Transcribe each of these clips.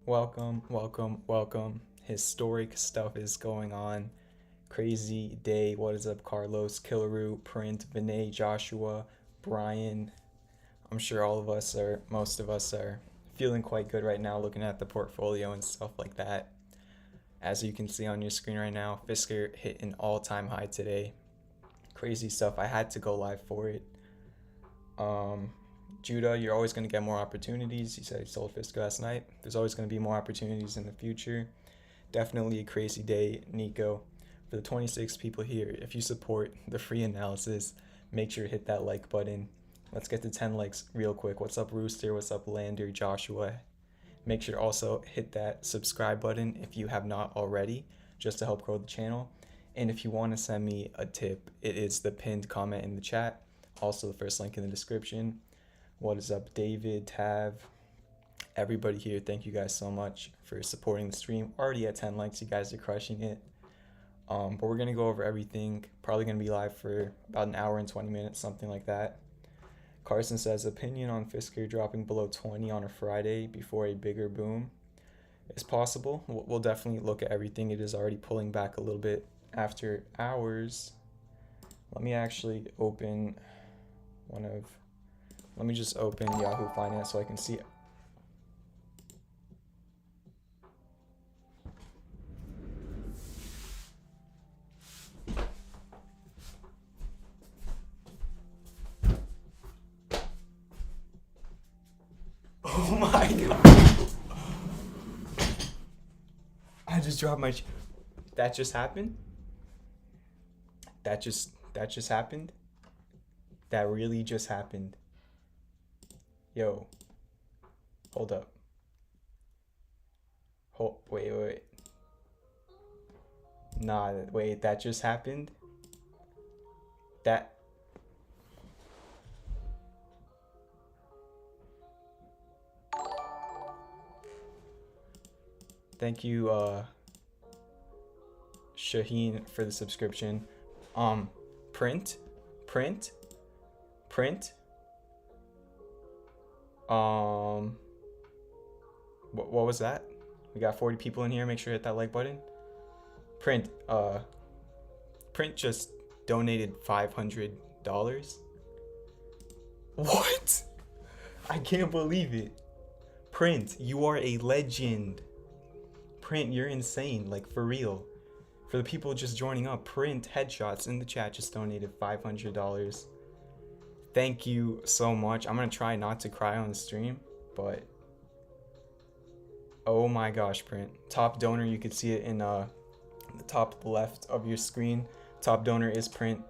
welcome. Historic stuff is going on. Crazy day. What is up, Carlos, Killaroo, Print, Vinay, Joshua, Brian? I'm sure most of us are feeling quite good right now looking at the portfolio and stuff like that. As you can see on your screen right now, Fisker hit an all-time high today. Crazy stuff. I had to go live for it. Judah, you're always going to get more opportunities. You said you sold Fisker last night. There's always going to be more opportunities in the future. Definitely a crazy day, Nico. For the 26 people here, if you support the free analysis, make sure to hit that like button. Let's get to 10 likes real quick. What's up, Rooster? What's up, Lander, Joshua? Make sure to also hit that subscribe button if you have not already, just to help grow the channel. And if you want to send me a tip, it is the pinned comment in the chat. Also, the first link in the description. What is up, David, Tav, everybody here? Thank you guys so much for supporting the stream. Already at 10 likes, you guys are crushing it. But we're gonna go over everything. Probably gonna be live for about an hour and 20 minutes, something like that. Carson says, opinion on Fisker dropping below 20 on a Friday before a bigger boom is possible. We'll definitely look at everything. It is already pulling back a little bit after hours. Let me actually open let me just open Yahoo Finance so I can see it. Oh my god. I just dropped my... That just happened? That just happened? That really just happened. Yo. Hold up. Wait. Nah, wait, that just happened? That... Thank you, Shaheen, for the subscription. Print. What was that? We got 40 people in here. Make sure to hit that like button. Print just donated $500. What? I can't believe it. Print, you are a legend. Print, you're insane, like for real. For the people just joining up, Print Headshots in the chat just donated $500. Thank you so much. I'm gonna try not to cry on the stream, but oh my gosh, Print. Top donor, you can see it in the top left of your screen. Top donor is Print.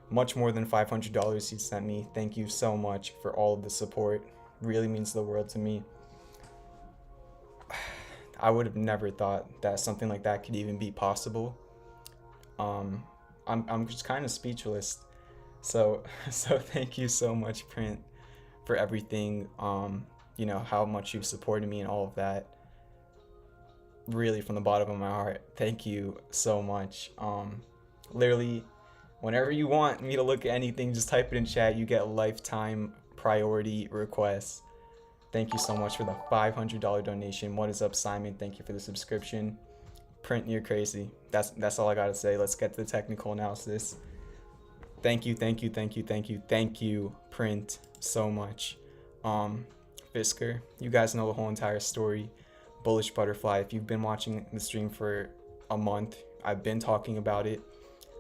Much more than $500 he sent me. Thank you so much for all of the support. Really means the world to me. I would have never thought that something like that could even be possible. I'm just kind of speechless. So thank you so much, Print, for everything. You know, how much you've supported me and all of that. Really, from the bottom of my heart, thank you so much. Literally, whenever you want me to look at anything, just type it in chat. You get lifetime priority requests. Thank you so much for the $500 donation. What is up, Simon? Thank you for the subscription. Print, you're crazy. That's all I gotta say. Let's get to the technical analysis. Thank you, Print, so much. Fisker, you guys know the whole entire story. Bullish butterfly. If you've been watching the stream for a month, I've been talking about it.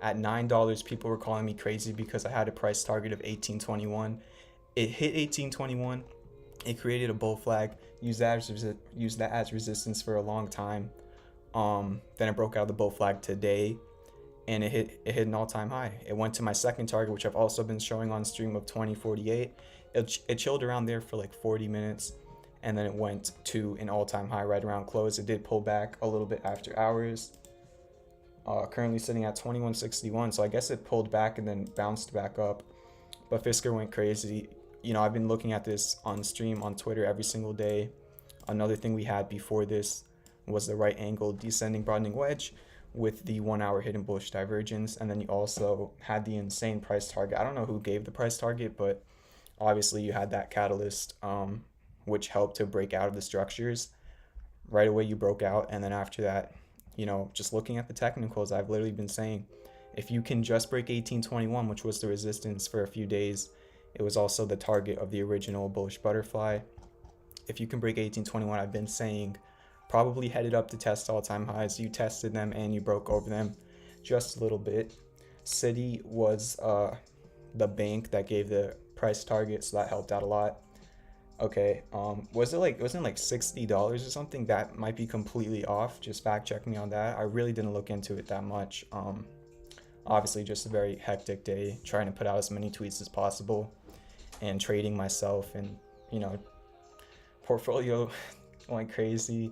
At $9, people were calling me crazy because I had a price target of $18.21. It hit $18.21. It created a bull flag. Used that as resistance for a long time. Then it broke out of the bull flag today, and it hit an all-time high. It went to my second target, which I've also been showing on stream, of 2048. It chilled around there for like 40 minutes, and then it went to an all-time high right around close. It did pull back a little bit after hours. Currently sitting at 2161, so I guess it pulled back and then bounced back up. But Fisker went crazy. You know, I've been looking at this on stream, on Twitter every single day. Another thing we had before this was the right angle descending broadening wedge with the 1 hour hidden bullish divergence. And then you also had the insane price target. I don't know who gave the price target, but obviously you had that catalyst, which helped to break out of the structures. right away you broke out, and then after that, just looking at the technicals, I've literally been saying, if you can just break 1821, which was the resistance for a few days, it was also the target of the original bullish butterfly. If you can break 1821, I've been saying, probably headed up to test all-time highs. You tested them and you broke over them just a little bit. Citi was the bank that gave the price target, so that helped out a lot. Okay, wasn't it like $60 or something? That might be completely off. Just fact check me on that. I really didn't look into it that much. Obviously just a very hectic day, trying to put out as many tweets as possible and trading myself, and portfolio went crazy,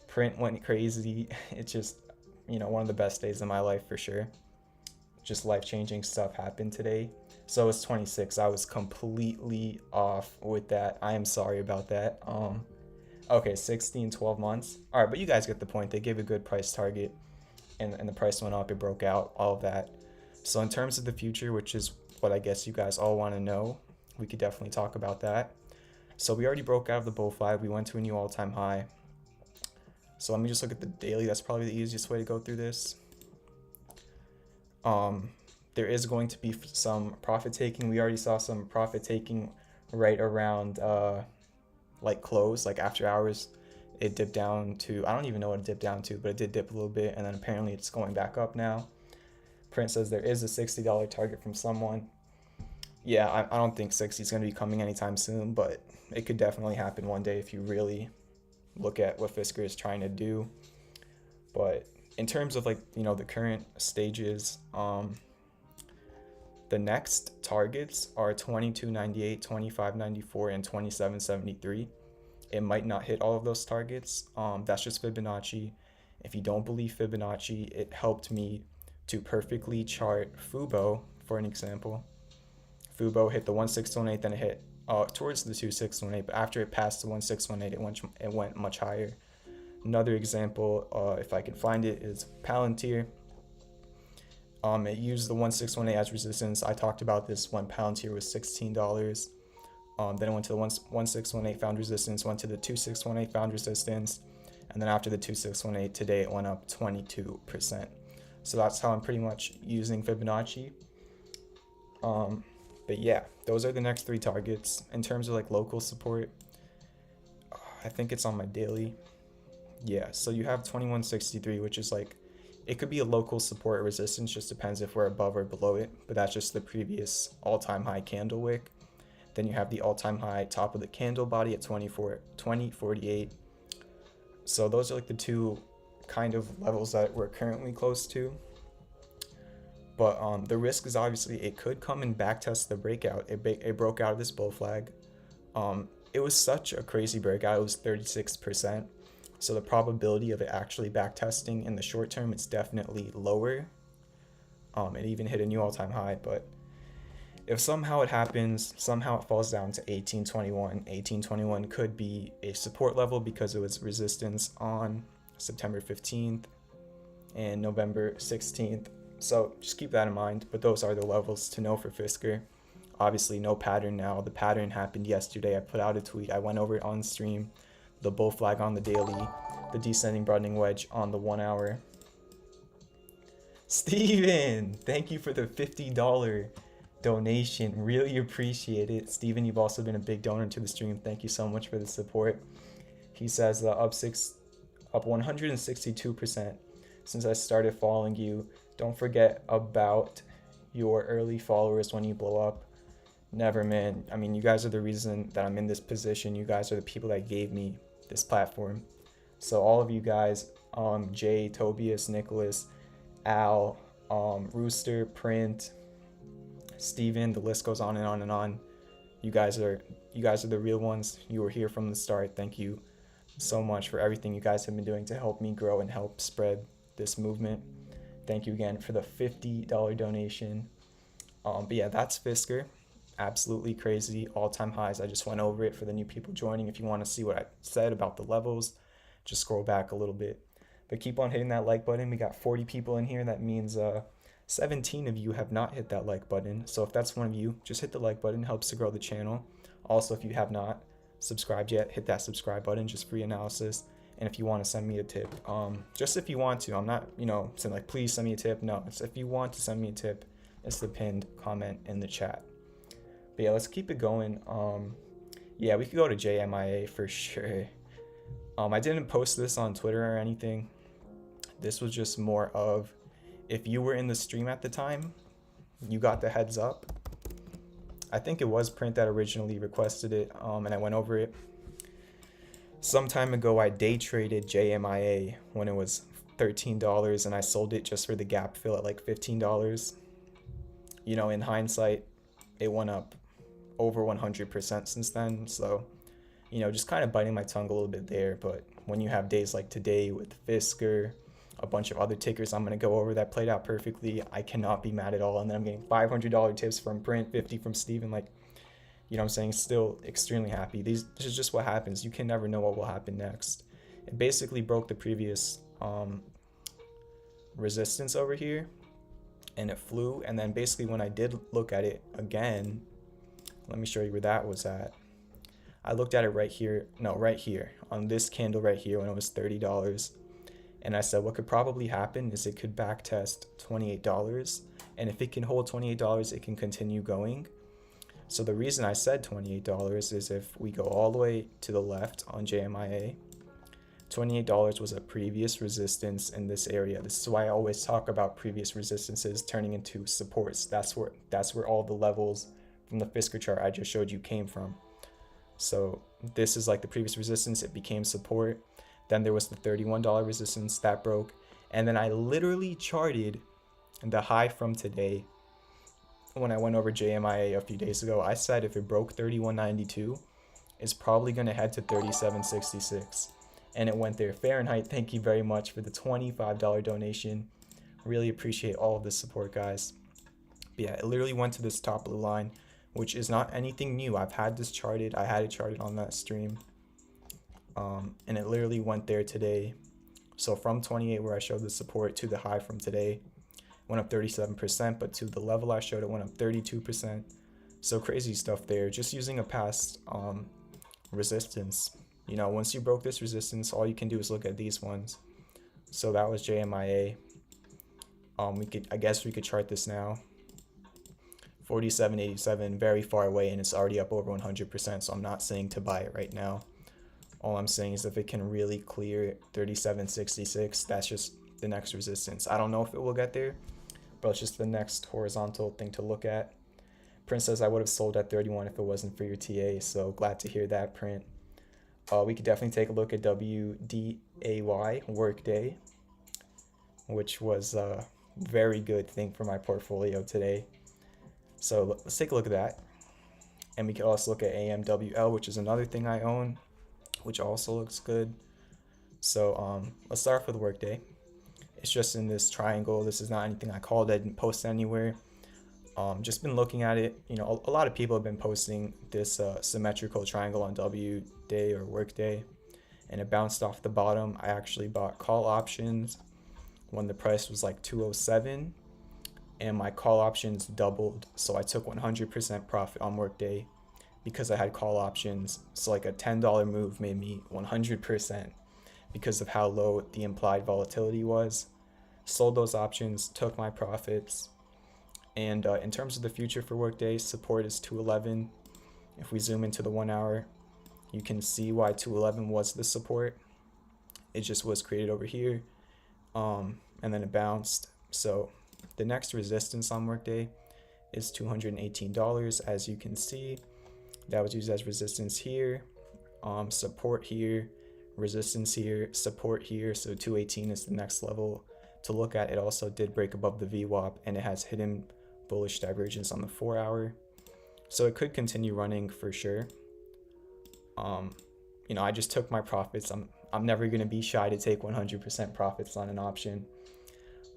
print went crazy. It's just one of the best days of my life for sure. Just life-changing stuff happened today. So it's 26. I was completely off with that. I am sorry about that. Okay, 16, 12 months. All right, but you guys get the point. They gave a good price target, and the price went up, it broke out, all of that. So in terms of the future, which is what I guess you guys all want to know, we could definitely talk about that. So we already broke out of the bull flag. We went to a new all-time high. So let me just look at the daily. That's probably the easiest way to go through this. There is going to be some profit taking. We already saw some profit taking right around like close, like after hours. It dipped down to, I don't even know what it dipped down to, but it did dip a little bit, and then apparently it's going back up now. Print says there is a $60 target from someone. Yeah, I don't think 60 is going to be coming anytime soon, but it could definitely happen one day if you really look at what Fisker is trying to do. But in terms of the current stages, the next targets are 22.98, 25.94, and 27.73. It might not hit all of those targets. That's just Fibonacci. If you don't believe Fibonacci, it helped me to perfectly chart Fubo, for an example. Fubo hit the 1618, then it hit towards the 2618, but after it passed the 1618, it went much higher. Another example, if I can find it, is Palantir. It used the 1618 as resistance. I talked about this when Palantir was $16. Then it went to the 1618, found resistance, went to the 2618, found resistance, and then after the 2618 today it went up 22%. So that's how I'm pretty much using Fibonacci. But yeah, those are the next three targets. In terms of local support, I think it's on my daily. Yeah, so you have 2163, which is it could be a local support or resistance, just depends if we're above or below it, but that's just the previous all-time high candle wick. Then you have the all-time high top of the candle body at 2048. So those are the two kind of levels that we're currently close to. But the risk is obviously it could come and backtest the breakout. It broke out of this bull flag. It was such a crazy breakout. It was 36%. So the probability of it actually backtesting in the short term, it's definitely lower. It even hit a new all-time high. But if somehow it happens, somehow it falls down to 1821. 1821 could be a support level because it was resistance on September 15th and November 16th. So just keep that in mind. But those are the levels to know for Fisker. Obviously, no pattern now. The pattern happened yesterday. I put out a tweet. I went over it on stream. The bull flag on the daily, the descending broadening wedge on the 1 hour. Steven, thank you for the $50 donation. Really appreciate it. Steven, you've also been a big donor to the stream. Thank you so much for the support. He says up 162% since I started following you. Don't forget about your early followers when you blow up. Never, man. I mean, you guys are the reason that I'm in this position. You guys are the people that gave me this platform. So all of you guys, Jay, Tobias, Nicholas, Al, Rooster, Print, Steven, the list goes on and on and on. You guys are the real ones. You were here from the start. Thank you so much for everything you guys have been doing to help me grow and help spread this movement. Thank you again for the $50 donation. But yeah, that's Fisker. Absolutely crazy, all-time highs. I just went over it for the new people joining. If you want to see what I said about the levels, just scroll back a little bit. But keep on hitting that like button. We got 40 people in here. That means 17 of you have not hit that like button. So if that's one of you, just hit the like button. It helps to grow the channel. Also, if you have not subscribed yet, hit that subscribe button, just free analysis. And if you want to send me a tip, just if you want to, I'm not, saying like, please send me a tip. No, it's if you want to send me a tip, it's the pinned comment in the chat. But yeah, let's keep it going. Yeah, we could go to JMIA for sure. I didn't post this on Twitter or anything. This was just more of, if you were in the stream at the time, you got the heads up. I think it was Print that originally requested it, and I went over it. Some time ago, I day traded JMIA when it was $13, and I sold it just for the gap fill at like $15. In hindsight, it went up over 100% since then. So, just kind of biting my tongue a little bit there. But when you have days like today with Fisker, a bunch of other tickers I'm going to go over that played out perfectly, I cannot be mad at all. And then I'm getting $500 tips from Print, 50 from Steven, like, I'm saying, still extremely happy. This is just what happens. You can never know what will happen next. It basically broke the previous resistance over here, and it flew. And then basically when I did look at it again, let me show you where that was at. I looked at it right here on this candle right here when it was $30. And I said what could probably happen is it could back test $28. And if it can hold $28, it can continue going. So the reason I said $28 is if we go all the way to the left on JMIA, $28 was a previous resistance in this area. This is why I always talk about previous resistances turning into supports. That's where all the levels from the Fisker chart I just showed you came from. So this is like the previous resistance, it became support. Then there was the $31 resistance that broke. And then I literally charted the high from today. When I went over JMIA a few days ago, I said if it broke 31.92, it's probably going to head to 37.66. And it went there. Fahrenheit, thank you very much for the $25 donation. Really appreciate all of the support, guys. But yeah, it literally went to this top of the line, which is not anything new. I've had this charted. I had it charted on that stream. And it literally went there today. So from 28, where I showed the support, to the high from today, went up 37%, but to the level I showed, it went up 32%. So crazy stuff there. Just using a past resistance. Once you broke this resistance, all you can do is look at these ones. So that was JMIA. I guess we could chart this now. 47.87, very far away, and it's already up over 100%. So I'm not saying to buy it right now. All I'm saying is if it can really clear 37.66, that's just the next resistance. I don't know if it will get there, but it's just the next horizontal thing to look at. Print says I would have sold at 31 if it wasn't for your TA, so glad to hear that, Print. We could definitely take a look at WDAY, Workday, which was a very good thing for my portfolio today. So let's take a look at that. And we could also look at AMWL, which is another thing I own, which also looks good. So let's start off with Workday. It's just in this triangle. This is not anything I called. I didn't post anywhere. Just been looking at it. A lot of people have been posting this symmetrical triangle on WDAY or Workday, and it bounced off the bottom. I actually bought call options when the price was like 207, and my call options doubled. So I took 100% profit on Workday because I had call options. So like a $10 move made me 100% because of how low the implied volatility was. Sold those options, took my profits. And in terms of the future for Workday, support is 211. If we zoom into the 1 hour, you can see why 211 was the support. It just was created over here, and then it bounced. So the next resistance on Workday is $218, as you can see. That was used as resistance here, support here, resistance here, support here. So 218 is the next level to look at. It also did break above the VWAP, and it has hidden bullish divergence on the 4 hour. So it could continue running for sure. I just took my profits. I'm never going to be shy to take 100% profits on an option.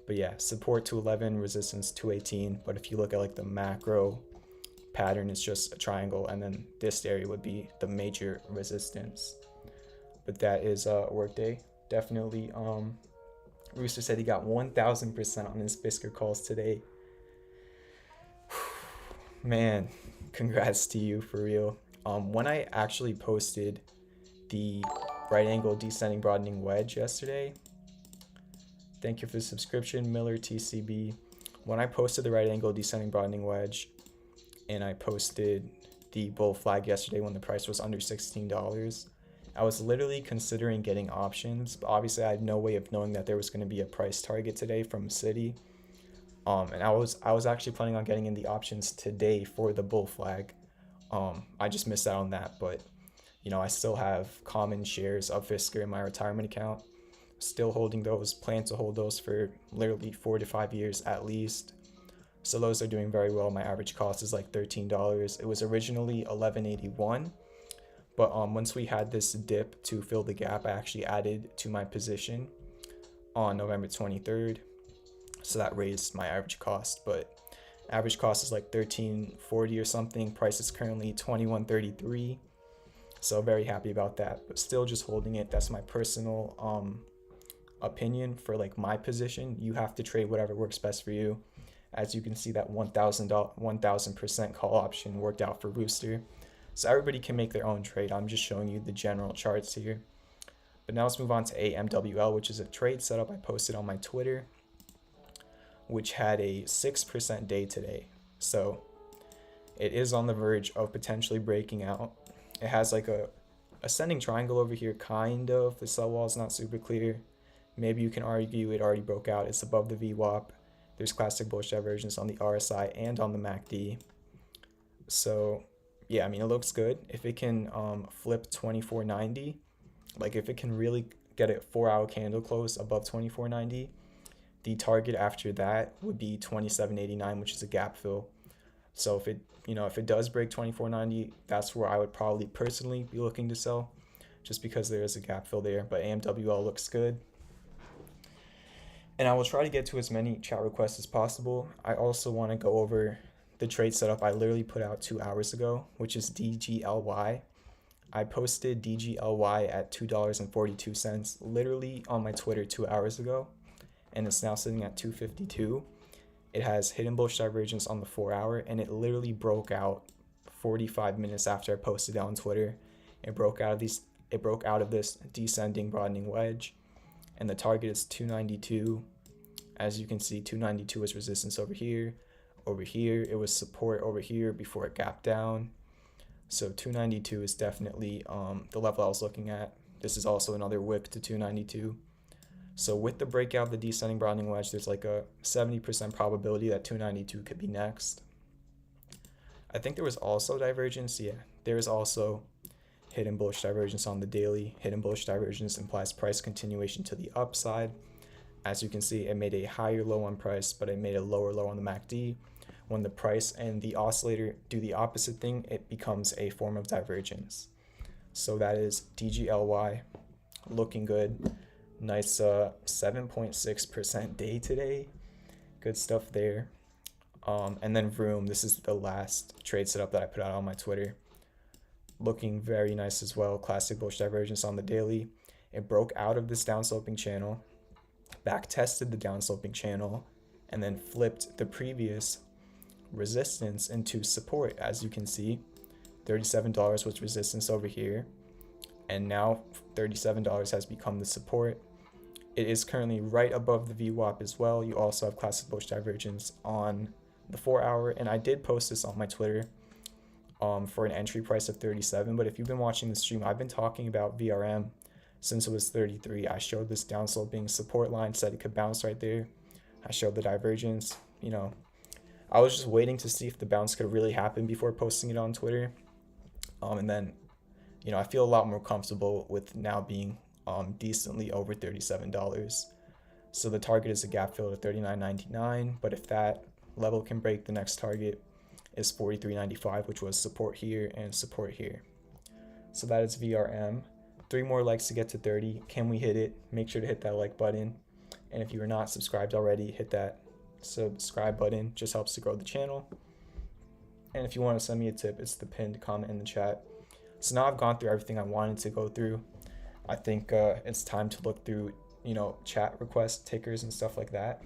But yeah, support 211, resistance 218. But if you look at like the macro pattern, it's just a triangle, and then this area would be the major resistance. But that is Workday. Definitely Rooster said he got 1000% on his Fisker calls today. Man, congrats to you, for real. When I actually posted the right angle descending broadening wedge yesterday. Thank you for the subscription, Miller TCB. When I posted the right angle descending broadening wedge and I posted the bull flag yesterday when the price was under $16, I was literally considering getting options, but obviously I had no way of knowing that there was going to be a price target today from Citi. And I was actually planning on getting in the options today for the bull flag. I just missed out on that, but I still have common shares of Fisker in my retirement account. Still holding those, plan to hold those for literally 4 to 5 years at least. So those are doing very well. My average cost is like $13. It was originally $11.81, but once we had this dip to fill the gap, I actually added to my position on November 23rd. So that raised my average cost, but average cost is like $13.40 or something. Price is currently $21.33. So very happy about that, but still just holding it. That's my personal opinion for like my position. You have to trade whatever works best for you. As you can see, that 1000% call option worked out for Rooster. So everybody can make their own trade. I'm just showing you the general charts here. But now let's move on to AMWL, which is a trade setup I posted on my Twitter, which had a 6% day today. So it is on the verge of potentially breaking out. It has like a ascending triangle over here, kind of. The sell wall is not super clear. Maybe you can argue it already broke out. It's above the VWAP. There's classic bullish divergence on the RSI and on the MACD. So yeah, I mean, it looks good. If it can flip 24.90, like if it can really get a 4-hour candle close above 24.90, the target after that would be 27.89, which is a gap fill. So if it does break 24.90, that's where I would probably personally be looking to sell, just because there is a gap fill there. But AMWL looks good. And I will try to get to as many chat requests as possible. I also want to go over the trade setup I literally put out 2 hours ago, which is DGLY. I posted DGLY at $2.42 literally on my Twitter 2 hours ago, and it's now sitting at $2.52. It has hidden bullish divergence on the 4-hour, and it literally broke out 45 minutes after I posted it on Twitter. It broke out of this descending broadening wedge, and the target is 292. As you can see, 292 is resistance over here. Over here, it was support over here before it gapped down. So 292 is definitely the level I was looking at. This is also another wick to 292. So with the breakout of the descending broadening wedge, there's like a 70% probability that 292 could be next. I think there was also divergence. Yeah, there is also hidden bullish divergence on the daily. Hidden bullish divergence implies price continuation to the upside. As you can see, it made a higher low on price, but it made a lower low on the MACD. When the price and the oscillator do the opposite thing, it becomes a form of divergence. So that is DGLY, looking good. Nice 7.6% day today. Good stuff there. And then Vroom, this is the last trade setup that I put out on my Twitter. Looking very nice as well. Classic bullish divergence on the daily. It broke out of this downsloping channel, back tested the downsloping channel, and then flipped the previous resistance into support. As you can see, $37 was resistance over here, and now $37 has become the support. It is currently right above the VWAP as well. You also have classic bullish divergence on the 4-hour, and I did post this on my Twitter for an entry price of 37. But if you've been watching the stream, I've been talking about VRM since it was 33. I showed this downsloping support line, said it could bounce right there. I showed the divergence. I was just waiting to see if the bounce could really happen before posting it on Twitter. And then, I feel a lot more comfortable with now being decently over $37. So the target is a gap fill at $39.99, but if that level can break, the next target is $43.95, which was support here and support here. So that is VRM. 3 more likes to get to 30. Can we hit it? Make sure to hit that like button. And if you are not subscribed already, hit that subscribe button. Just helps to grow the channel. And if you want to send me a tip, it's the pinned comment in the chat. So now I've gone through everything I wanted to go through. I think it's time to look through, chat request tickers and stuff like that.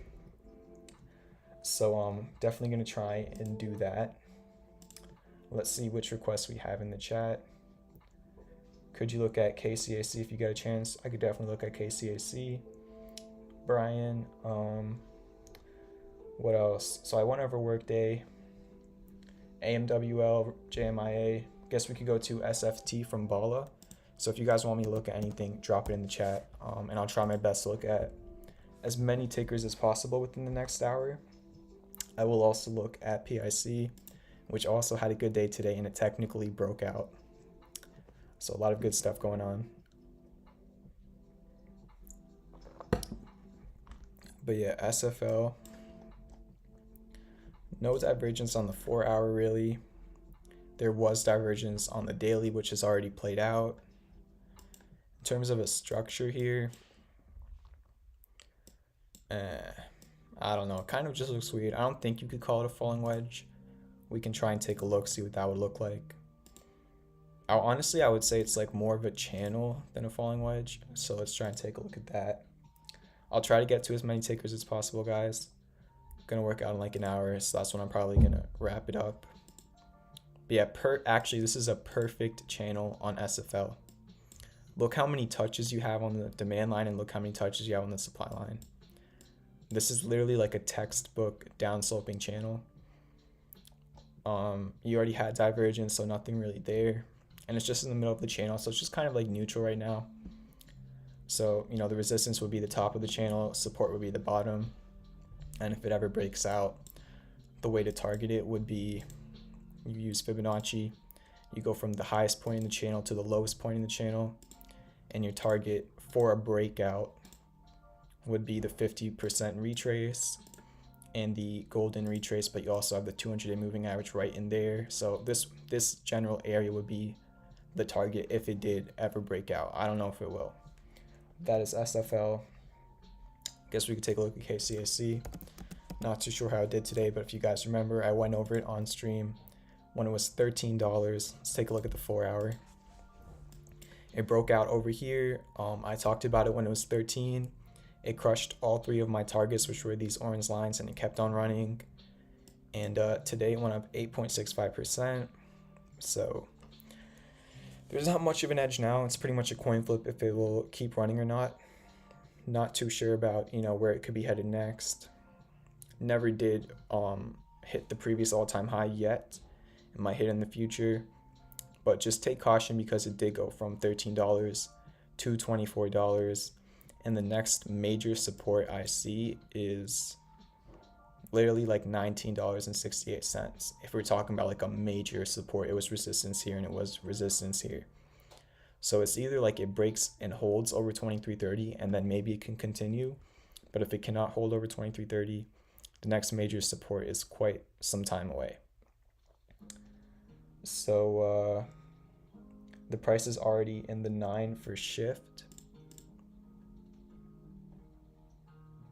So definitely going to try and do that. Let's see which requests we have in the chat. Could you look at KCAC if you get a chance? I could definitely look at KCAC. Brian, what else? So I went over Workday, AMWL, JMIA. Guess we could go to SFT from Bala. So if you guys want me to look at anything, drop it in the chat, and I'll try my best to look at as many tickers as possible within the next hour. I will also look at PIC, which also had a good day today, and it technically broke out. So a lot of good stuff going on. But yeah, SFL. No divergence on the 4 hour really. There was divergence on the daily, which has already played out. In terms of a structure here, I don't know, it kind of just looks weird. I don't think you could call it a falling wedge. We can try and take a look, see what that would look like. Honestly, I would say it's like more of a channel than a falling wedge. So let's try and take a look at that. I'll try to get to as many takers as possible, guys. Gonna work out in like an hour, so that's when I'm probably gonna wrap it up. But yeah, actually this is a perfect channel on SFL. Look how many touches you have on the demand line, and look how many touches you have on the supply line. This is literally like a textbook downsloping channel. You already had divergence, so nothing really there, and it's just in the middle of the channel, so it's just kind of like neutral right now. So, you know, the resistance would be the top of the channel, support would be the bottom, and if it ever breaks out, the way to target it would be you use Fibonacci. You go from the highest point in the channel to the lowest point in the channel, and your target for a breakout would be the 50% retrace and the golden retrace, but you also have the 200-day moving average right in there. So this general area would be the target if it did ever break out. I don't know if it will. That is SFL. Guess we could take a look at KCAC. Not too sure how it did today, but if you guys remember, I went over it on stream when it was $13. Let's take a look at the 4 hour. It broke out over here. I talked about it when it was 13. It crushed all 3 of my targets, which were these orange lines, and it kept on running. And today it went up 8.65%. So there's not much of an edge now. It's pretty much a coin flip if it will keep running or not. Not too sure about, you know, where it could be headed next. Never did hit the previous all-time high yet. It might hit in the future, but just take caution because it did go from $13 to $24. And the next major support I see is literally like $19.68. If we're talking about like a major support, it was resistance here and it was resistance here. So it's either like it breaks and holds over 23.30 and then maybe it can continue. But if it cannot hold over 23.30, the next major support is quite some time away. So the price is already in the 9 for shift.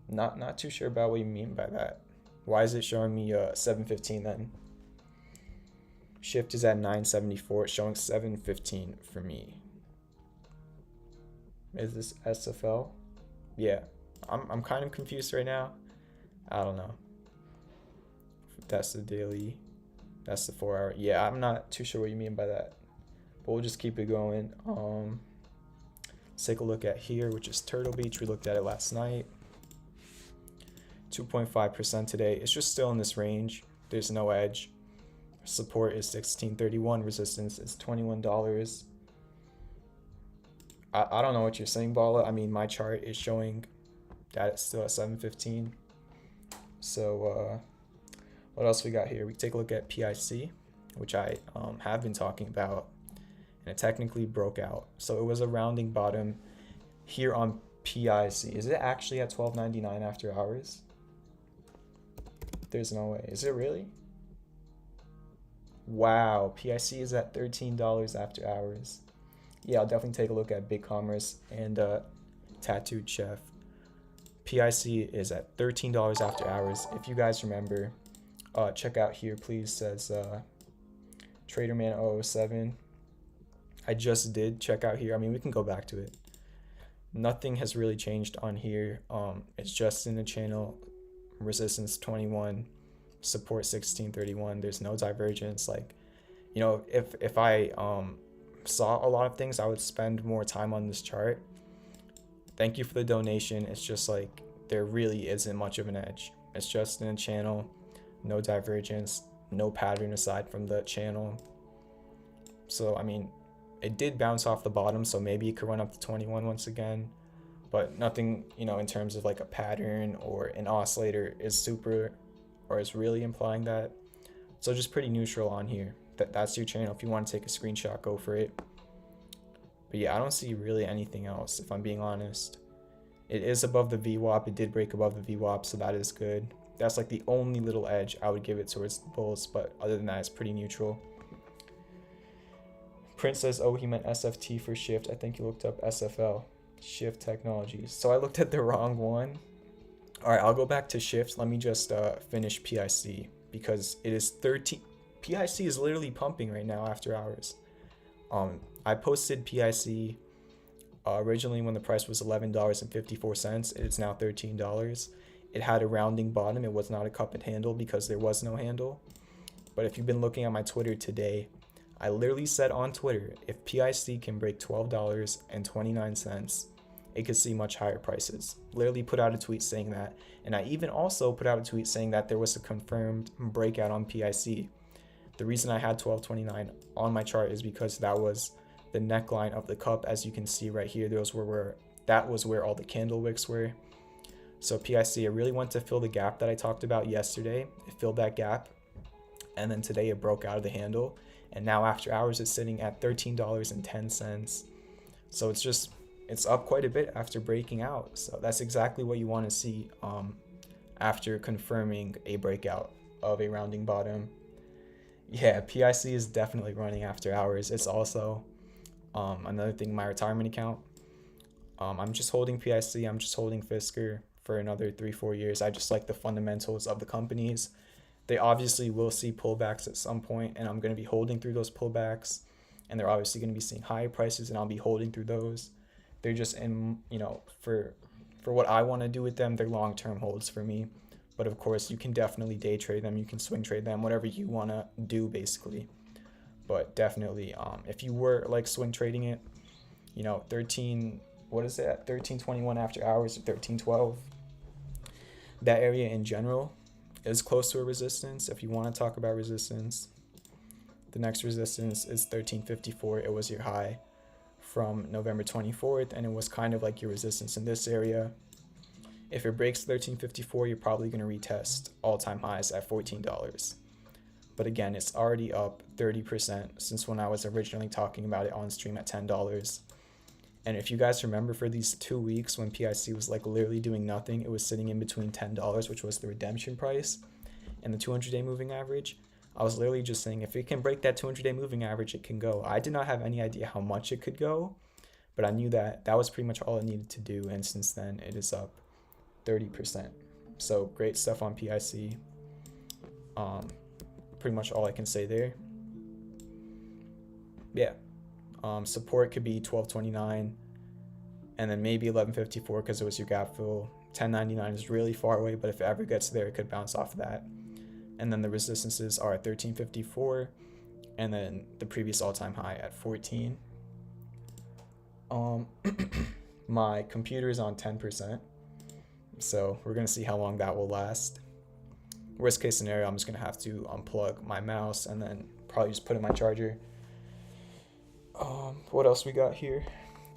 Not too sure about what you mean by that. Why is it showing me 715 then? Shift is at 974. It's showing 715 for me. Is this SFL? Yeah, I'm kind of confused right now. I don't know. That's the daily. That's the 4 hour. Yeah, I'm not too sure what you mean by that. But we'll just keep it going. Let's take a look at here, which is Turtle Beach. We looked at it last night. 2.5% today. It's just still in this range. There's no edge. Support is 16.31. Resistance is $21. I don't know what you're saying, Bala. I mean, my chart is showing that it's still at 7.15. So what else we got here? We take a look at PIC, which I have been talking about, and it technically broke out. So it was a rounding bottom here on PIC. Is it actually at $12.99 after hours? There's no way. Is it really? Wow, PIC is at $13 after hours. Yeah, I'll definitely take a look at Big Commerce and Tattooed Chef. PIC is at $13 after hours. If you guys remember, check out here, please, says TraderMan007. I just did check out here. I mean, we can go back to it. Nothing has really changed on here. It's just in the channel. Resistance 21, support 16.31. There's no divergence. Like, you know, if I saw a lot of things, I would spend more time on this chart. Thank you for the donation. It's just like there really isn't much of an edge. It's just in a channel, no divergence, no pattern aside from the channel. So I mean, it did bounce off the bottom, so maybe it could run up to 21 once again, but nothing, you know, in terms of like a pattern or an oscillator is super, or is really implying that. So just pretty neutral on here. That's your channel. If you want to take a screenshot, go for it. But yeah, I don't see really anything else, if I'm being honest. It is above the VWAP. It did break above the VWAP, so that is good. That's like the only little edge I would give it towards the bulls, but other than that, it's pretty neutral. Prince says, oh, he meant SFT for shift. I think he looked up SFL, shift technologies. So I looked at the wrong one. All right, I'll go back to shift. Let me just finish PIC, because it is 13. PIC is literally pumping right now after hours. I posted PIC originally when the price was $11.54. It's now $13. It had a rounding bottom. It was not a cup and handle because there was no handle. But if you've been looking at my Twitter today, I literally said on Twitter, if PIC can break $12.29, it could see much higher prices. Literally put out a tweet saying that. And I even also put out a tweet saying that there was a confirmed breakout on PIC. The reason I had $12.29 on my chart is because that was the neckline of the cup. As you can see right here, that was where all the candle wicks were. So PIC, it really went to fill the gap that I talked about yesterday. It filled that gap, and then today it broke out of the handle, and now after hours it's sitting at $13.10. So it's up quite a bit after breaking out. So that's exactly what you want to see after confirming a breakout of a rounding bottom. Yeah, PIC is definitely running after hours. It's also another thing, my retirement account. I'm just holding PIC. I'm just holding Fisker for another 3-4 years. I just like the fundamentals of the companies. They obviously will see pullbacks at some point, and I'm going to be holding through those pullbacks, and they're obviously going to be seeing higher prices, and I'll be holding through those. They're just in, you know, for what I want to do with them, they're long-term holds for me. But of course, you can definitely day trade them. You can swing trade them, whatever you want to do, basically. But definitely, if you were like swing trading it, you know, 13.21 after hours, or 13.12, that area in general is close to a resistance. If you want to talk about resistance, the next resistance is 13.54. It was your high from November 24th, and it was kind of like your resistance in this area. If it breaks 13.54, you're probably going to retest all-time highs at $14. But again, it's already up 30% since when I was originally talking about it on stream at $10. And if you guys remember, for these 2 weeks when PIC was like literally doing nothing, it was sitting in between $10, which was the redemption price, and the 200-day moving average. I was literally just saying, if it can break that 200-day moving average, it can go. I did not have any idea how much it could go, but I knew that that was pretty much all it needed to do. And since then, it is up 30%. So great stuff on PIC. Pretty much all I can say there. Yeah. Support could be 12.29, and then maybe 11.54 because it was your gap fill. 10.99 is really far away, but if it ever gets there, it could bounce off of that. And then the resistances are at 13.54, and then the previous all-time high at 14. My computer is on 10%, so we're gonna see how long that will last. Worst case scenario, I'm just gonna have to unplug my mouse and then probably just put in my charger. What else we got here?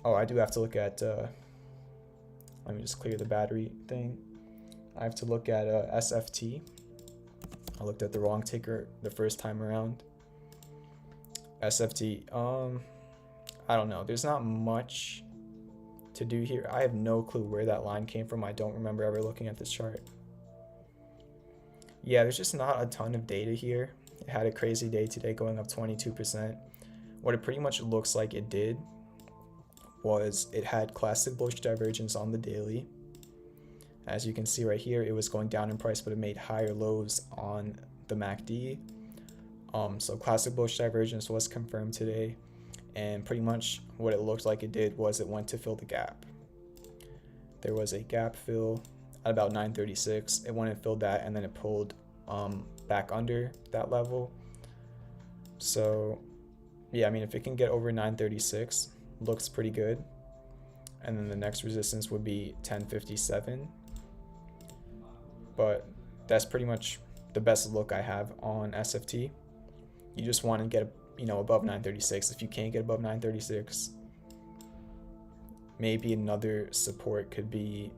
Oh, I do have to look at, let me just clear the battery thing. I have to look at SFT. I looked at the wrong ticker the first time around. SFT, I don't know. There's not much to do here. I have no clue where that line came from. I don't remember ever looking at this chart. Yeah, there's just not a ton of data here. It had a crazy day today, going up 22%. What it pretty much looks like it did was it had classic bullish divergence on the daily. As you can see right here, it was going down in price, but it made higher lows on the MACD. So classic bullish divergence was confirmed today, and pretty much what it looked like it did was it went to fill the gap. There was a gap fill at about 936. It went and filled that, and then it pulled back under that level. So yeah, I mean, if it can get over 936, looks pretty good. And then the next resistance would be 1057. But that's pretty much the best look I have on SFT. You just want to get, above 936. If you can't get above 936, maybe another support could be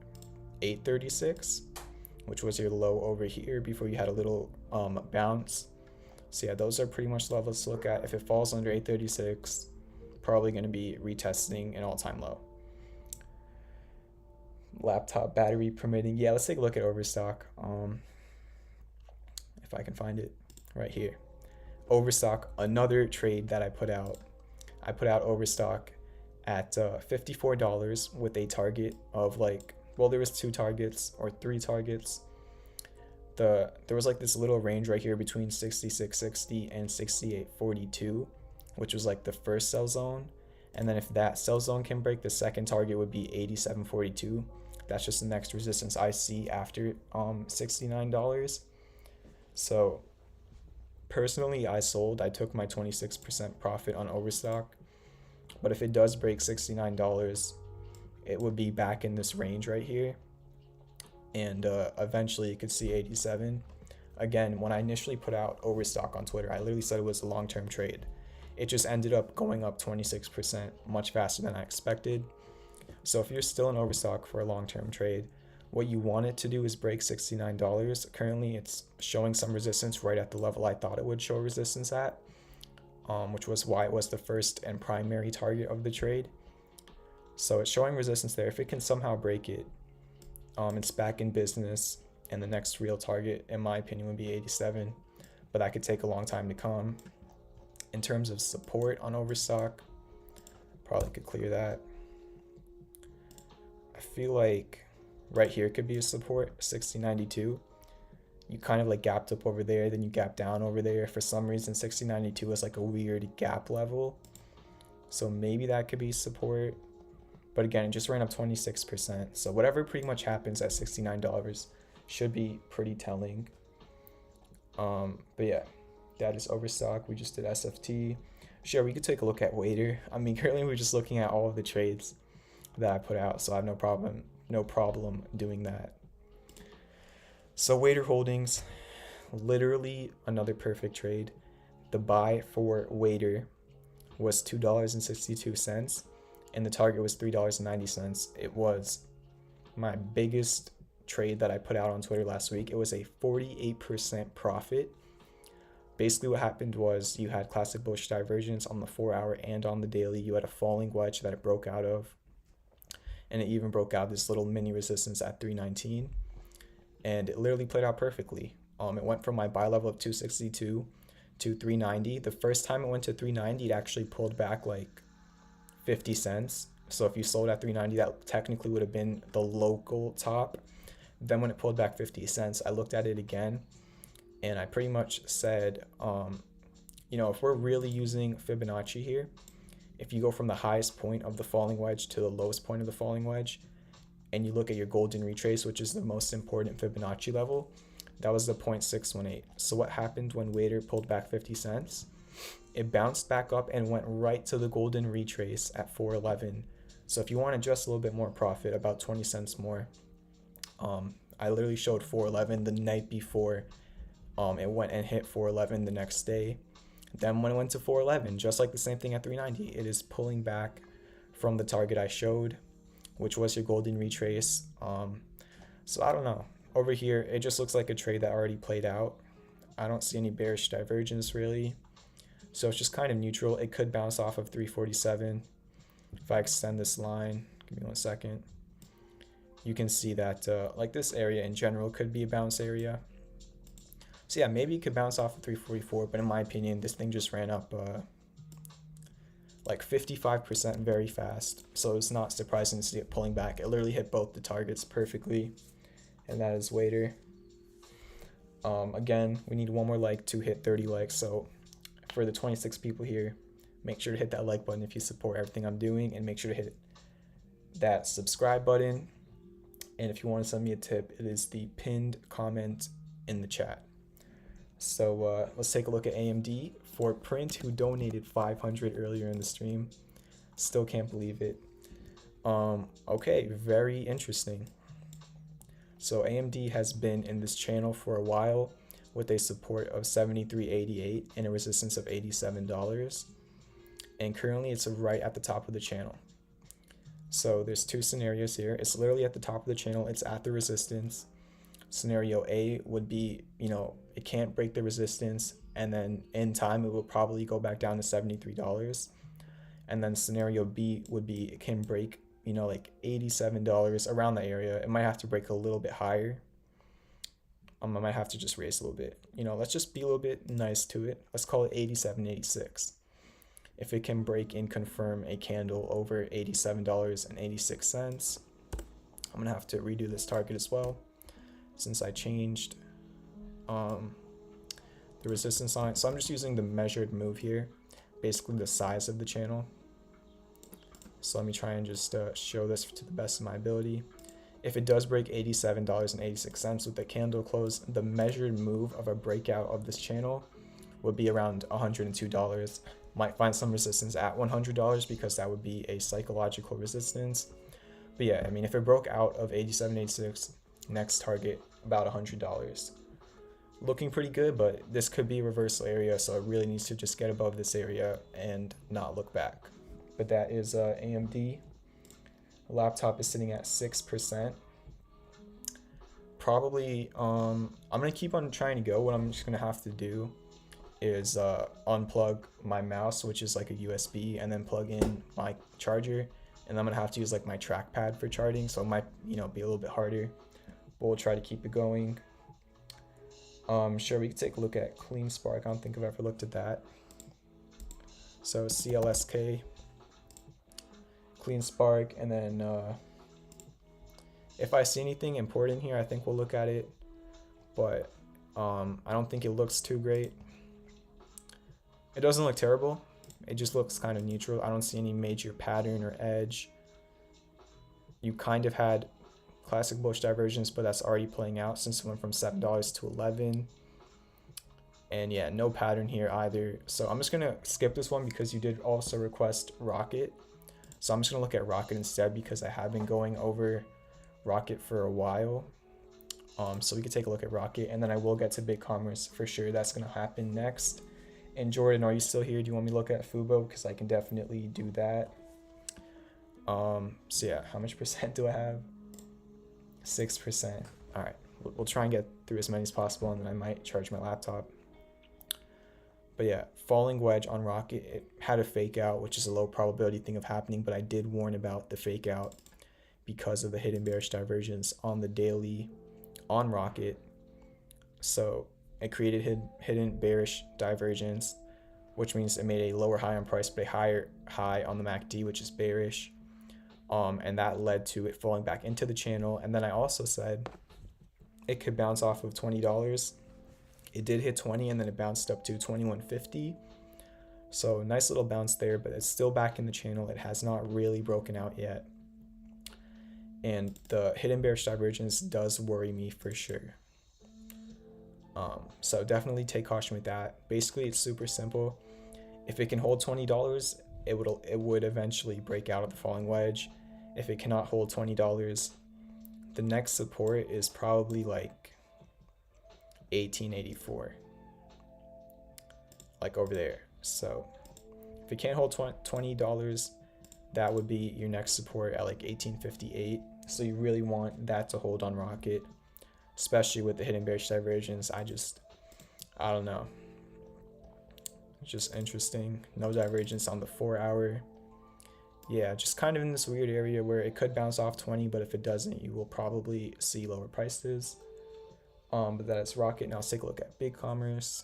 836, which was your low over here before you had a little bounce. So yeah, those are pretty much levels to look at. If it falls under 836, probably going to be retesting an all-time low. Laptop battery permitting. Yeah, let's take a look at Overstock. If I can find it right here. Overstock, another trade that I put out. I put out Overstock at $54 with a target of there was 2 targets or 3 targets. There was this little range right here between 66.60 and 68.42, which was the first sell zone. And then if that sell zone can break, the second target would be 87.42. That's just the next resistance I see after $69. So personally, I sold. I took my 26% profit on Overstock. But if it does break $69, it would be back in this range right here. And eventually you could see 87. Again, when I initially put out Overstock on Twitter, I literally said it was a long-term trade. It just ended up going up 26%, much faster than I expected. So if you're still in Overstock for a long-term trade, what you want it to do is break $69. Currently, it's showing some resistance right at the level I thought it would show resistance at, which was why it was the first and primary target of the trade. So it's showing resistance there. If it can somehow break it, it's back in business, and the next real target, in my opinion, would be 87, but that could take a long time to come. In terms of support on Overstock, probably could clear that. I feel like right here could be a support, 60.92. You kind of gapped up over there, then you gapped down over there. For some reason, 60.92 is a weird gap level, so maybe that could be support. But again, it just ran up 26%. So whatever pretty much happens at $69 should be pretty telling. But yeah, that is Overstock. We just did SFT. Sure, we could take a look at Wader. I mean, currently we're just looking at all of the trades that I put out, so I have no problem doing that. So Wader Holdings, literally another perfect trade. The buy for Wader was $2.62. And the target was $3.90. It was my biggest trade that I put out on Twitter last week. It was a 48% profit. Basically what happened was you had classic bullish divergence on the 4-hour and on the daily. You had a falling wedge that it broke out of. And it even broke out this little mini resistance at 319. And it literally played out perfectly. It went from my buy level of 262 to 390. The first time it went to 390, it actually pulled back 50 cents. So if you sold at 390, that technically would have been the local top. Then when it pulled back 50 cents, I looked at it again and I pretty much said, if we're really using Fibonacci here, if you go from the highest point of the falling wedge to the lowest point of the falling wedge, and you look at your golden retrace, which is the most important Fibonacci level, that was the 0.618. So what happened when Wader pulled back 50 cents? It bounced back up and went right to the golden retrace at 411. So if you want just a little bit more profit, about 20 cents more, I literally showed 411 the night before. It went and hit 411 the next day. Then when it went to 411, just like the same thing at 390, it is pulling back from the target I showed, which was your golden retrace. So I don't know. Over here, it just looks like a trade that already played out. I don't see any bearish divergence really. So it's just kind of neutral. It could bounce off of 347. If I extend this line, give me 1 second, you can see that this area in general could be a bounce area. So yeah, maybe it could bounce off of 344, but in my opinion, this thing just ran up 55% very fast. So it's not surprising to see it pulling back. It literally hit both the targets perfectly, and that is Wader. Again, we need one more like to hit 30 likes. So for the 26 people here, make sure to hit that like button if you support everything I'm doing, and make sure to hit that subscribe button. And if you want to send me a tip, it is the pinned comment in the chat. So let's take a look at AMD for Print, who donated 500 earlier in the stream. Still can't believe it. Okay, very interesting. So AMD has been in this channel for a while with a support of 73.88 and a resistance of $87. And currently it's right at the top of the channel. So there's two scenarios here. It's literally at the top of the channel. It's at the resistance. Scenario A would be, it can't break the resistance, and then in time it will probably go back down to $73. And then scenario B would be it can break, like $87, around the area. It might have to break a little bit higher. I might have to just raise a little bit. Let's just be a little bit nice to it. Let's call it 87.86. If it can break and confirm a candle over $87.86, I'm gonna have to redo this target as well, since I changed the resistance on it. So I'm just using the measured move here, basically the size of the channel. So let me try and just show this to the best of my ability. If it does break $87.86 with the candle close, the measured move of a breakout of this channel would be around $102. Might find some resistance at $100 because that would be a psychological resistance. But yeah, I mean, if it broke out of 87.86, next target about $100. Looking pretty good, but this could be a reversal area, so it really needs to just get above this area and not look back. But that is AMD. The laptop is sitting at 6%. Probably, I'm gonna keep on trying to go. What I'm just gonna have to do is unplug my mouse, which is like a USB, and then plug in my charger, and I'm gonna have to use like my trackpad for charging, so it might be a little bit harder, but we'll try to keep it going. Sure, we can take a look at Clean Spark. I don't think I've ever looked at that. So CLSK, Clean Spark, and then if I see anything important here, I think we'll look at it, but I don't think it looks too great. It doesn't look terrible. It just looks kind of neutral. I don't see any major pattern or edge. You kind of had classic bullish divergence, but that's already playing out since it went from $7 to $11. And yeah, no pattern here either. So I'm just gonna skip this one because you did also request Rocket. So I'm just gonna look at Rocket instead because I have been going over Rocket for a while. So we can take a look at Rocket, and then I will get to BigCommerce for sure. That's gonna happen next. And Jordan, are you still here? Do you want me to look at Fubo? Because I can definitely do that. So yeah, how much percent do I have? 6%. All right, we'll try and get through as many as possible, and then I might charge my laptop. But yeah, falling wedge on Rocket, it had a fake out, which is a low probability thing of happening, but I did warn about the fake out because of the hidden bearish divergence on the daily on Rocket. So it created hidden bearish divergence, which means it made a lower high on price but a higher high on the MACD, which is bearish, and that led to it falling back into the channel. And then I also said it could bounce off of $20. It did hit 20, and then it bounced up to 21.50. So nice little bounce there, but it's still back in the channel. It has not really broken out yet, and the hidden bearish divergence does worry me for sure. So definitely take caution with that. Basically, it's super simple. If it can hold $20, it would eventually break out of the falling wedge. If it cannot hold $20, the next support is probably like 1884, like over there. So if it can't hold $20, that would be your next support at like 1858. So you really want that to hold on Rocket, especially with the hidden bearish divergence. I don't know. It's just interesting. No divergence on the 4-hour. Yeah, just kind of in this weird area where it could bounce off 20, but if it doesn't, you will probably see lower prices. But that is Rocket. Now let's take a look at BigCommerce.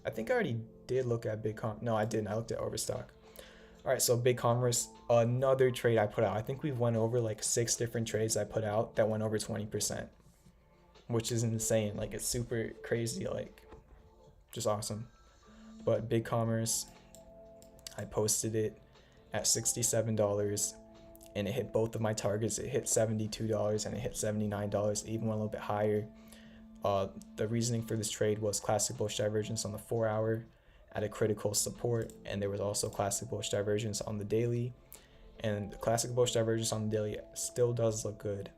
I think I already did look at BigCommerce. No, I didn't. I looked at Overstock. All right, so BigCommerce, another trade I put out. I think we've went over like 6 different trades I put out that went over 20%, which is insane. Like, it's super crazy, like just awesome. But BigCommerce, I posted it at $67, and it hit both of my targets. It hit $72 and it hit $79. It even went a little bit higher. The reasoning for this trade was classic bullish divergence on the 4-hour at a critical support, and there was also classic bullish divergence on the daily, and the classic bullish divergence on the daily still does look good.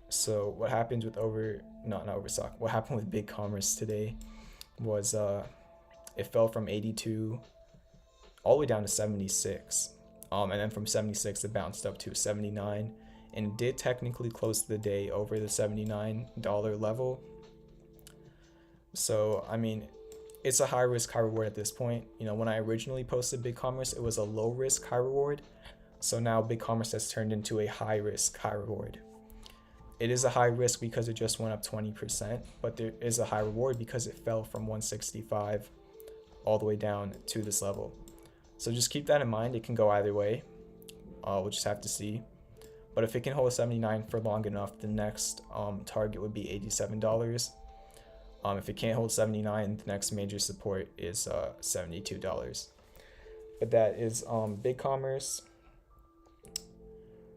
So what happened with not Overstock, what happened with Big Commerce today was it fell from 82 all the way down to 76, and then from 76 it bounced up to 79, and did technically close the day over the $79 level. So I mean, it's a high risk, high reward at this point. You know, when I originally posted Big Commerce, it was a low risk, high reward. So now Big Commerce has turned into a high risk, high reward. It is a high risk because it just went up 20%, but there is a high reward because it fell from 165 all the way down to this level. So just keep that in mind. It can go either way. We'll just have to see. But if it can hold 79 for long enough, the next target would be $87. If it can't hold 79, the next major support is $72. But that is Big Commerce.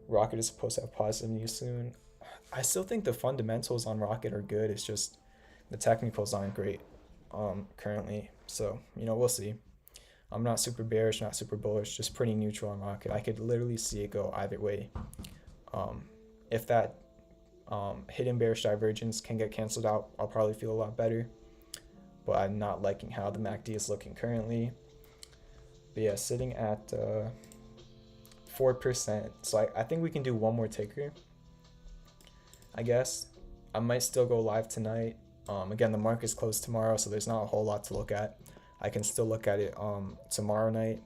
Rocket is supposed to have positive news soon. I still think the fundamentals on Rocket are good. It's just the technicals aren't great currently. So, you know, we'll see. I'm not super bearish, not super bullish, just pretty neutral on Rocket. I could literally see it go either way. If that hidden bearish divergence can get canceled out, I'll probably feel a lot better. But I'm not liking how the MACD is looking currently. But yeah, sitting at 4%. So I think we can do one more ticker, I guess. I might still go live tonight. Again, the market's closed tomorrow, so there's not a whole lot to look at. I can still look at it tomorrow night.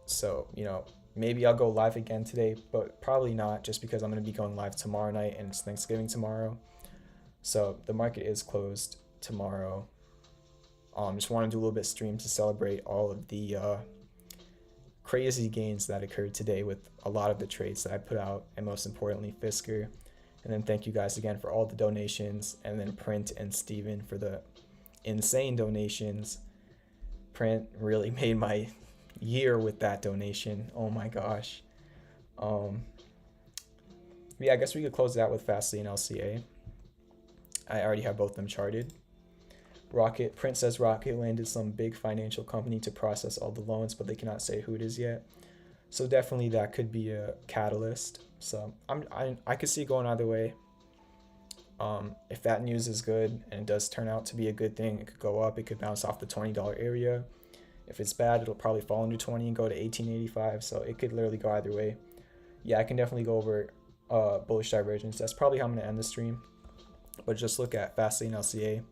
So, you know, maybe I'll go live again today, but probably not, just because I'm going to be going live tomorrow night and it's Thanksgiving tomorrow. So the market is closed tomorrow. Just want to do a little bit of stream to celebrate all of the crazy gains that occurred today with a lot of the trades that I put out, and most importantly, Fisker. And then thank you guys again for all the donations, and then Print and Steven for the insane donations. Print really made my year with that donation. Oh my gosh. Yeah, I guess we could close it out with Fastly and LCA. I already have both of them charted. Rocket, Print says Rocket landed some big financial company to process all the loans, but they cannot say who it is yet. So definitely that could be a catalyst. So I could see it going either way. If that news is good and it does turn out to be a good thing, it could go up. It could bounce off the $20 area. If it's bad, it'll probably fall under 20 and go to 1885. So it could literally go either way. Yeah, I can definitely go over bullish divergence. That's probably how I'm going to end the stream. But just look at Fastly and LCA.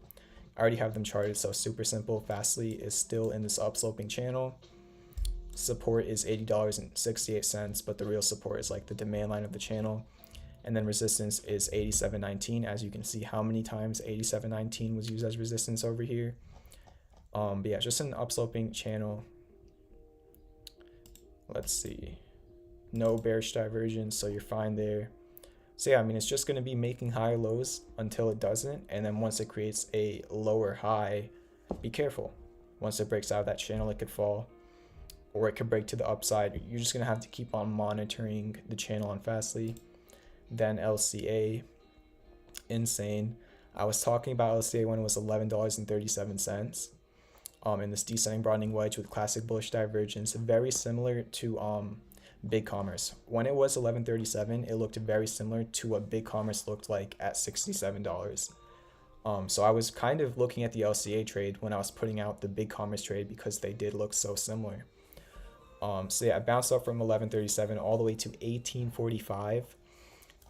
I already have them charted, so super simple. Fastly is still in this upsloping channel. Support is $80.68, but the real support is like the demand line of the channel. And then resistance is 87.19. As you can see how many times 87.19 was used as resistance over here. But yeah, just an upsloping channel. Let's see. No bearish divergence, so you're fine there. So yeah, I mean, it's just going to be making higher lows until it doesn't. And then once it creates a lower high, be careful. Once it breaks out of that channel, it could fall, or it could break to the upside. You're just going to have to keep on monitoring the channel on Fastly. Then LCA, insane. I was talking about LCA when it was $11.37. In this descending broadening wedge with classic bullish divergence, very similar to Big Commerce. When it was $11.37, it looked very similar to what Big Commerce looked like at $67. So I was kind of looking at the LCA trade when I was putting out the Big Commerce trade because they did look so similar. So yeah, it bounced up from $11.37 all the way to $18.45.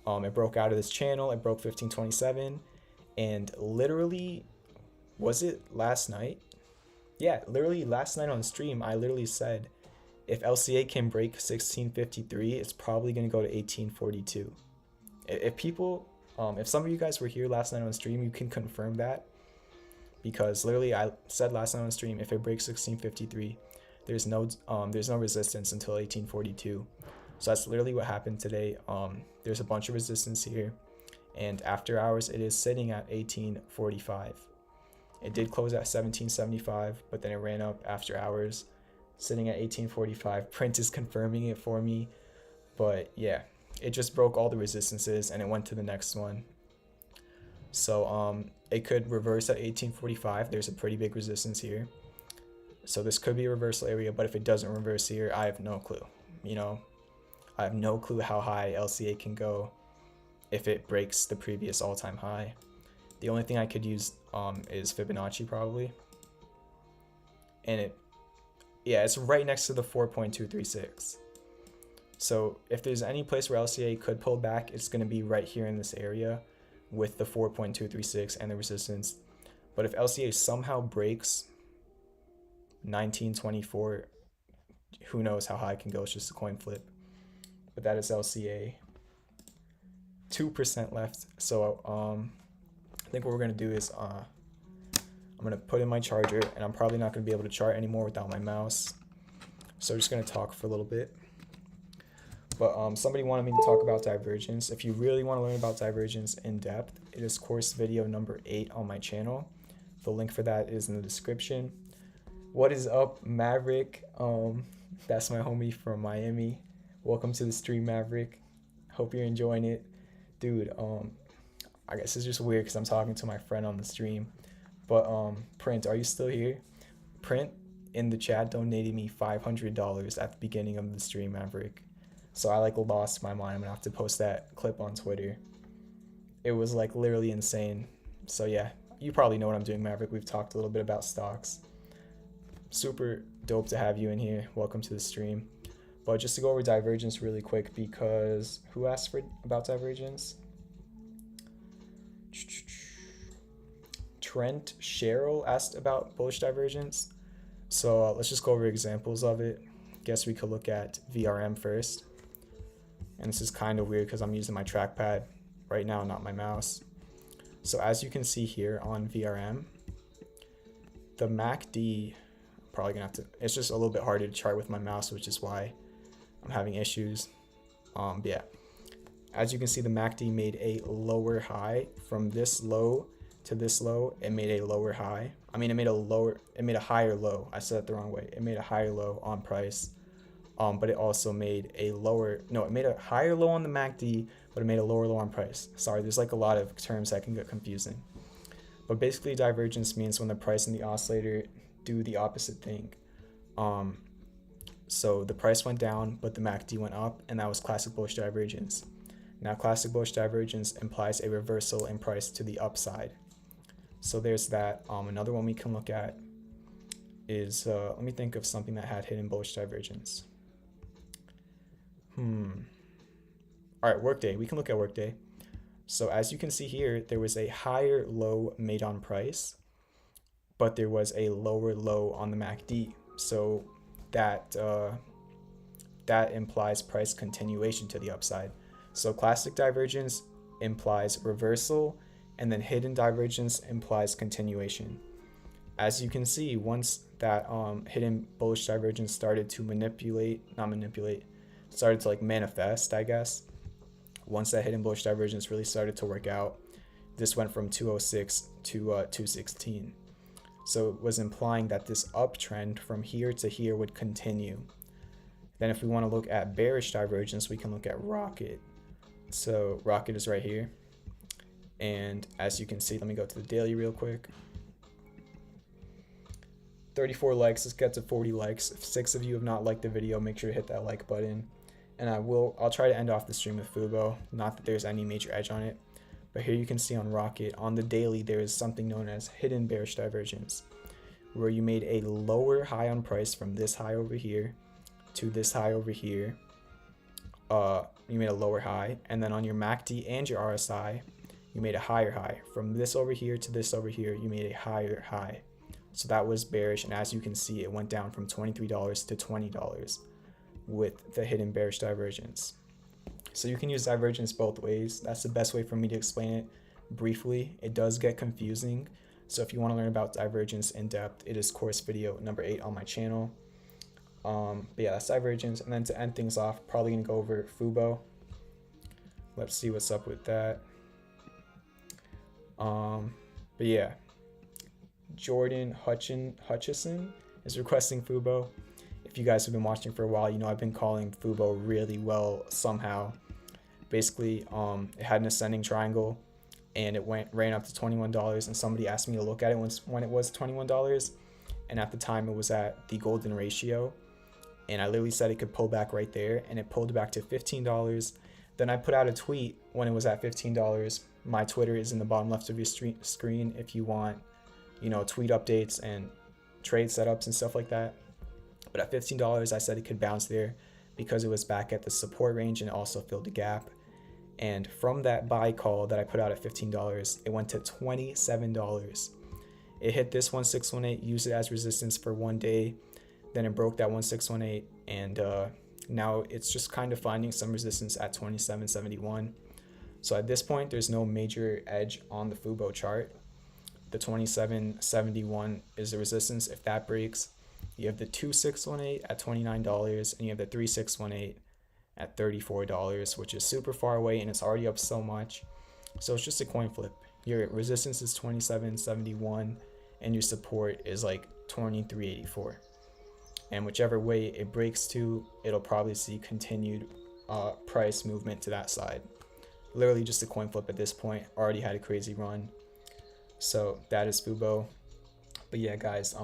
It broke out of this channel. It broke 15.27, and literally, was it last night? Yeah, literally last night on stream, I literally said, if LCA can break 1653, it's probably going to go to 1842. If people, if some of you guys were here last night on stream, you can confirm that, because literally I said last night on stream, if it breaks 1653, there's no resistance until 1842. So that's literally what happened today. There's a bunch of resistance here, and after hours it is sitting at 1845. It did close at 1775, but then it ran up after hours, sitting at 1845. Print is confirming it for me, but yeah, it just broke all the resistances and it went to the next one. So it could reverse at 1845. There's a pretty big resistance here. So this could be a reversal area, but if it doesn't reverse here, I have no clue. You know, I have no clue how high LCA can go if it breaks the previous all-time high. The only thing I could use is Fibonacci probably. And it's right next to the 4.236. So if there's any place where LCA could pull back, it's going to be right here in this area with the 4.236 and the resistance. But if LCA somehow breaks 1924, who knows how high it can go. It's just a coin flip. But that is LCA. 2% left. So I think what we're going to do is I'm going to put in my charger, and I'm probably not going to be able to chart anymore without my mouse. So I'm just going to talk for a little bit. But somebody wanted me to talk about Divergence. If you really want to learn about Divergence in depth, it is course video number 8 on my channel. The link for that is in the description. What is up, Maverick? That's my homie from Miami. Welcome to the stream, Maverick. Hope you're enjoying it. Dude, I guess it's just weird because I'm talking to my friend on the stream. But Print, are you still here? Print in the chat donated me $500 at the beginning of the stream, Maverick. So I lost my mind. I'm gonna have to post that clip on Twitter. It was literally insane. So yeah, you probably know what I'm doing, Maverick. We've talked a little bit about stocks. Super dope to have you in here. Welcome to the stream. But just to go over Divergence really quick, because who asked about Divergence? Trent Cheryl asked about bullish Divergence. So let's just go over examples of it. Guess we could look at VRM first. And this is kind of weird because I'm using my trackpad right now, not my mouse. So as you can see here on VRM, the MACD, probably gonna have to, it's just a little bit harder to chart with my mouse, which is why I'm having issues. Yeah, as you can see, the MACD made a lower high from this low to this low. It made a lower high. I mean, it made a higher low. I said it the wrong way. It made a higher low on price. But it also made it made a higher low on the MACD, but it made a lower low on price. Sorry, there's a lot of terms that can get confusing. But basically, Divergence means when the price and the oscillator do the opposite thing. So the price went down, but the MACD went up, and that was classic bullish Divergence. Now, classic bullish Divergence implies a reversal in price to the upside. So there's that. Another one we can look at is, let me think of something that had hidden bullish Divergence. All right, Workday. We can look at Workday. So as you can see here, there was a higher low made on price, but there was a lower low on the MACD. So that implies price continuation to the upside. So classic Divergence implies reversal, and then hidden Divergence implies continuation. As you can see, once that hidden bullish Divergence started to started to manifest, I guess. Once that hidden bullish Divergence really started to work out, this went from 206 to 216. So it was implying that this uptrend from here to here would continue. Then if we want to look at bearish Divergence, we can look at Rocket. So Rocket is right here. And as you can see, let me go to the daily real quick. 34 likes, let's get to 40 likes. If 6 of you have not liked the video, make sure to hit that like button. And I'll try to end off the stream with Fubo. Not that there's any major edge on it. But here you can see on Rocket, on the daily, there is something known as hidden bearish Divergence, where you made a lower high on price from this high over here to this high over here. You made a lower high, and then on your MACD and your RSI, you made a higher high. From this over here to this over here, you made a higher high. So that was bearish, and as you can see, it went down from $23 to $20 with the hidden bearish Divergence. So you can use Divergence both ways. That's the best way for me to explain it briefly. It does get confusing. So if you want to learn about Divergence in depth, it is course video number 8 on my channel. But yeah, that's Divergence. And then to end things off, probably gonna go over Fubo. Let's see what's up with that. But yeah, Jordan Hutchison is requesting Fubo. If you guys have been watching for a while, you know I've been calling Fubo really well somehow. Basically, it had an ascending triangle, and it ran up to $21, and somebody asked me to look at it when it was $21, and at the time it was at the golden ratio, and I literally said it could pull back right there, and it pulled back to $15. Then I put out a tweet when it was at $15. My Twitter is in the bottom left of your screen if you want, tweet updates and trade setups and stuff like that. But at $15, I said it could bounce there because it was back at the support range and also filled the gap. And from that buy call that I put out at $15, it went to $27. It hit this 1618, used it as resistance for one day, then it broke that 1618, and now it's just kind of finding some resistance at 2771. So at this point, there's no major edge on the Fubo chart. The 2771 is the resistance. If that breaks, you have the 2618 at $29, and you have the 3618 at $34, which is super far away, and it's already up so much. So it's just a coin flip. Your resistance is 2771, and your support is like 2384. And whichever way it breaks to, it'll probably see continued price movement to that side. Literally just a coin flip at this point. Already had a crazy run. So that is Fubo. But yeah, guys,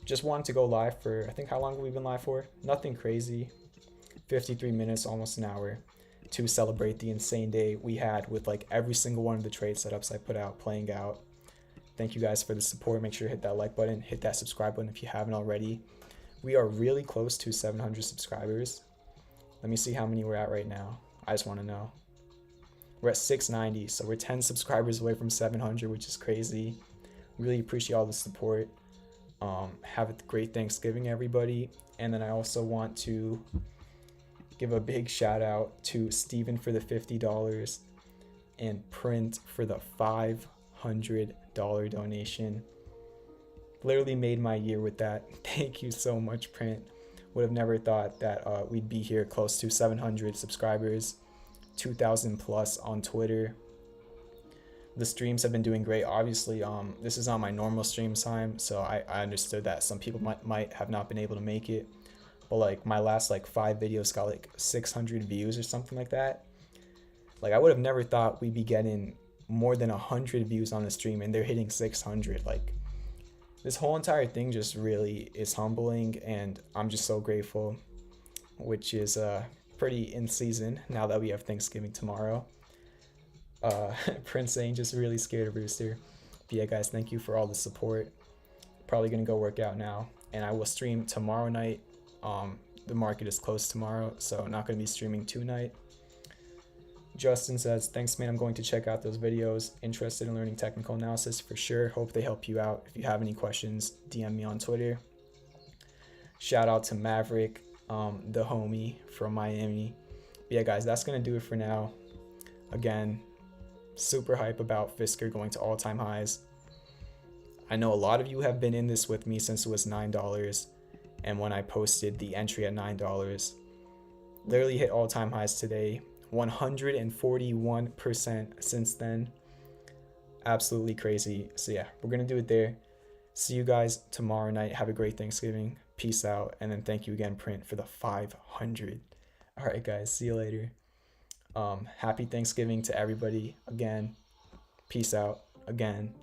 just wanted to go live for, I think, how long have we been live for? Nothing crazy. 53 minutes, almost an hour, to celebrate the insane day we had with like every single one of the trade setups I put out playing out. Thank you guys for the support. Make sure to hit that like button, hit that subscribe button if you haven't already. We are really close to 700 subscribers. Let me see how many we're at right now. I just want to know. We're at 690, so we're 10 subscribers away from 700, which is crazy. Really appreciate all the support. Have a great Thanksgiving, everybody. And then I also want to give a big shout out to Steven for the $50 and Print for the $500 donation. Literally made my year with that. Thank you so much, Print. Would have never thought that we'd be here close to 700 subscribers, 2,000 plus on Twitter. The streams have been doing great. Obviously, this is on my normal stream time, so I understood that some people might have not been able to make it. But like my last like 5 videos got like 600 views or something like that. Like I would have never thought we'd be getting more than 100 views on the stream, and they're hitting 600. Like this whole entire thing just really is humbling, and I'm just so grateful, which is pretty in season now that we have Thanksgiving tomorrow. Prince saying just really scared of Rooster. But yeah, guys, thank you for all the support. Probably gonna go work out now, and I will stream tomorrow night. The market is closed tomorrow, so not gonna be streaming tonight. Justin says, thanks man, I'm going to check out those videos. Interested in learning technical analysis for sure. Hope they help you out. If you have any questions, DM me on Twitter. Shout out to Maverick, the homie from Miami. But yeah, guys, that's gonna do it for now. Again, super hype about Fisker going to all-time highs. I know a lot of you have been in this with me since it was $9, and when I posted the entry at $9, literally hit all-time highs today. 141% since then. Absolutely crazy. So yeah, we're gonna do it there. See you guys tomorrow night. Have a great Thanksgiving. Peace out, and then thank you again, Print, for the 500. All right, guys, see you later. Happy Thanksgiving to everybody again. Peace out again.